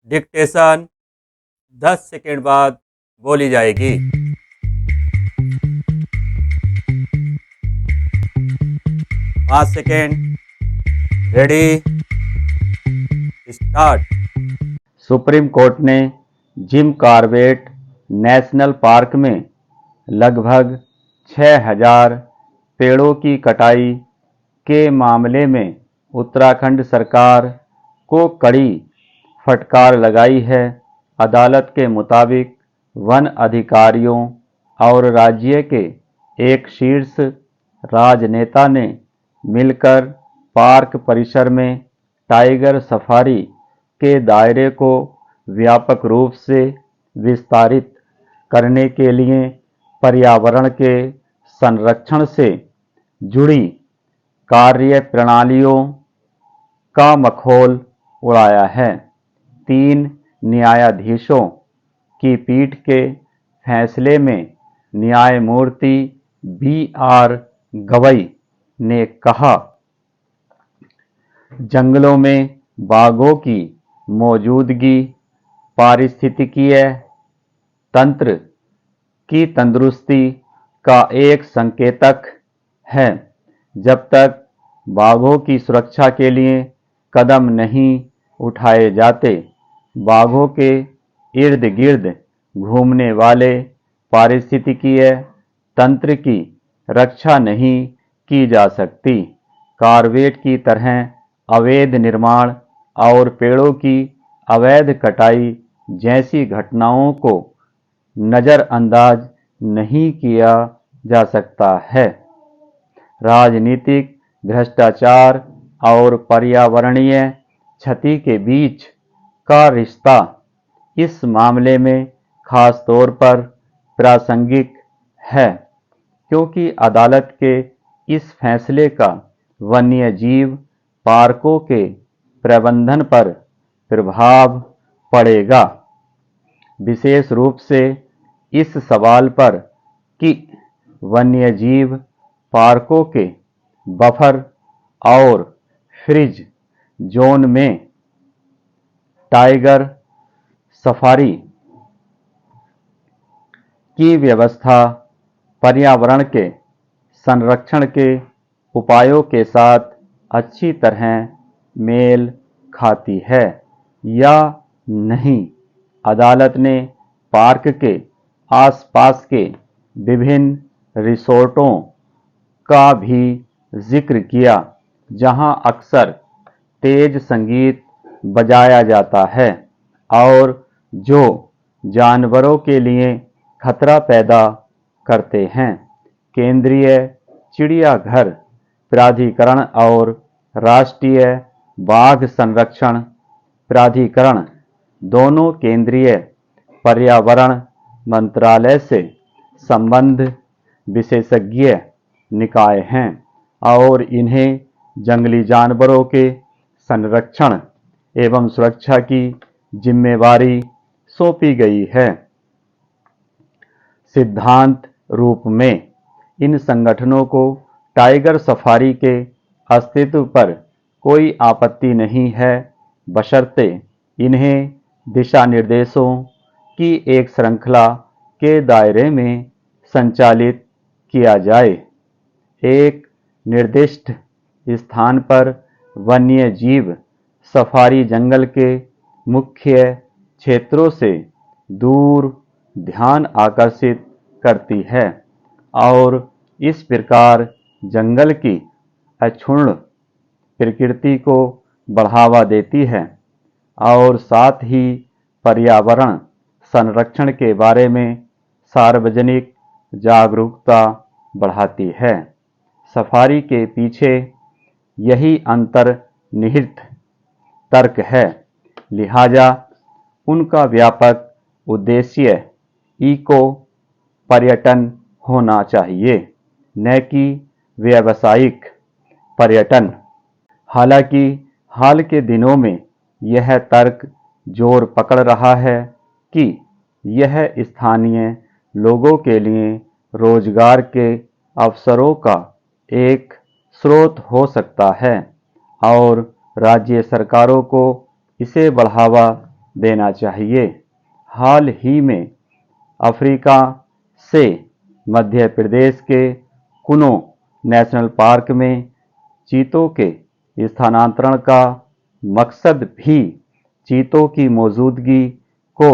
Dictation 10 second बाद बोली जाएगी। 5 second. Ready, start. Supreme court ने जिम कॉर्बेट नेशनल पार्क में लगभग 6000 पेड़ों की कटाई के मामले में उत्तराखंड सरकार को कड़ी फटकार लगाई है। अदालत के मुताबिक वन अधिकारियों और राज्य के एक शीर्ष राजनेता ने मिलकर पार्क परिसर में टाइगर सफारी के दायरे को व्यापक रूप से विस्तारित करने के लिए पर्यावरण के संरक्षण से जुड़ी कार्यप्रणालियों का मखौल उड़ाया है। 3 न्यायाधीशों की पीठ के फैसले में न्यायमूर्ति BR गवई ने कहा, जंगलों में बाघों की मौजूदगी पारिस्थितिकीय तंत्र की तंदुरुस्ती का एक संकेतक है। जब तक बाघों की सुरक्षा के लिए कदम नहीं उठाए जाते, बाघों के इर्द गिर्द घूमने वाले पारिस्थितिकीय तंत्र की रक्षा नहीं की जा सकती। कॉर्बेट की तरह अवैध निर्माण और पेड़ों की अवैध कटाई जैसी घटनाओं को नज़रअंदाज नहीं किया जा सकता है। राजनीतिक भ्रष्टाचार और पर्यावरणीय क्षति के बीच का रिश्ता इस मामले में खास तौर पर प्रासंगिक है, क्योंकि अदालत के इस फैसले का वन्यजीव पार्कों के प्रबंधन पर प्रभाव पड़ेगा, विशेष रूप से इस सवाल पर कि वन्यजीव पार्कों के बफर और फ्रिज जोन में टाइगर सफारी की व्यवस्था पर्यावरण के संरक्षण के उपायों के साथ अच्छी तरह मेल खाती है या नहीं। अदालत ने पार्क के आसपास के विभिन्न रिसोर्टों का भी जिक्र किया, जहां अक्सर तेज संगीत बजाया जाता है और जो जानवरों के लिए खतरा पैदा करते हैं। केंद्रीय चिड़ियाघर प्राधिकरण और राष्ट्रीय बाघ संरक्षण प्राधिकरण दोनों केंद्रीय पर्यावरण मंत्रालय से संबद्ध विशेषज्ञ निकाय हैं और इन्हें जंगली जानवरों के संरक्षण एवं सुरक्षा की जिम्मेवारी सौंपी गई है। सिद्धांत रूप में इन संगठनों को टाइगर सफारी के अस्तित्व पर कोई आपत्ति नहीं है, बशर्ते इन्हें दिशा निर्देशों की एक श्रृंखला के दायरे में संचालित किया जाए। एक निर्दिष्ट स्थान पर वन्य जीव सफारी जंगल के मुख्य क्षेत्रों से दूर ध्यान आकर्षित करती है और इस प्रकार जंगल की अक्षुण्ण प्रकृति को बढ़ावा देती है और साथ ही पर्यावरण संरक्षण के बारे में सार्वजनिक जागरूकता बढ़ाती है। सफारी के पीछे यही अंतर्निहित तर्क है, लिहाजा उनका व्यापक उद्देश्य इको पर्यटन होना चाहिए, न कि व्यावसायिक पर्यटन। हालांकि हाल के दिनों में यह तर्क जोर पकड़ रहा है कि यह स्थानीय लोगों के लिए रोजगार के अवसरों का एक स्रोत हो सकता है और राज्य सरकारों को इसे बढ़ावा देना चाहिए। हाल ही में अफ्रीका से मध्य प्रदेश के कुनो नेशनल पार्क में चीतों के स्थानांतरण का मकसद भी चीतों की मौजूदगी को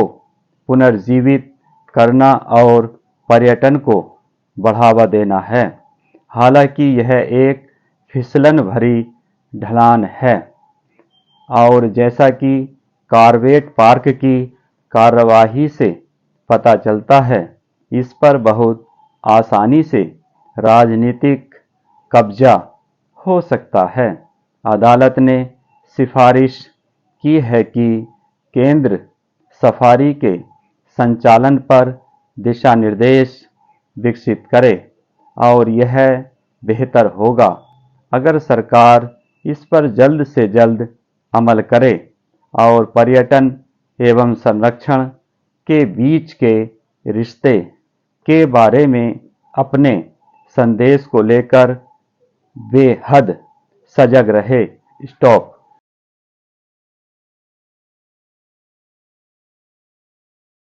पुनर्जीवित करना और पर्यटन को बढ़ावा देना है। हालांकि यह एक फिसलन भरी ढलान है और जैसा कि कॉर्बेट पार्क की कार्यवाही से पता चलता है, इस पर बहुत आसानी से राजनीतिक कब्जा हो सकता है। अदालत ने सिफारिश की है कि केंद्र सफारी के संचालन पर दिशा निर्देश विकसित करे और यह बेहतर होगा अगर सरकार इस पर जल्द से जल्द अमल करे और पर्यटन एवं संरक्षण के बीच के रिश्ते के बारे में अपने संदेश को लेकर बेहद सजग रहे। स्टॉप।